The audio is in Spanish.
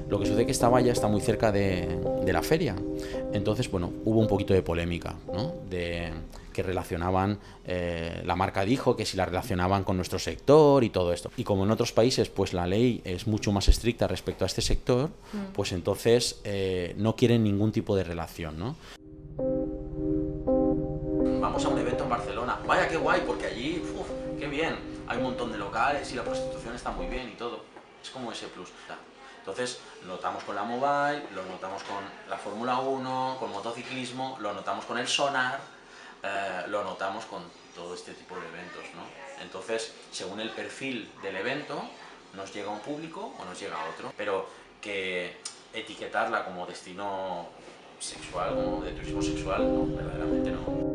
Lo que sucede es que esta valla está muy cerca de la feria. Entonces, bueno, hubo un poquito de polémica, ¿no? De que relacionaban, la marca dijo que si la relacionaban con nuestro sector y todo esto. Y como en otros países pues la ley es mucho más estricta respecto a este sector, pues entonces no quieren ningún tipo de relación, ¿no? Vamos a un evento en Barcelona. Vaya, qué guay, porque allí, uf, qué bien. Hay un montón de locales y la prostitución está muy bien y todo. Es como ese plus. Entonces, lo notamos con la Mobile, lo notamos con la Fórmula 1, con motociclismo, lo notamos con el Sonar, lo notamos con todo este tipo de eventos, ¿no? Entonces, según el perfil del evento, nos llega un público o nos llega otro. Pero que etiquetarla como destino sexual, como de turismo sexual, no, verdaderamente no.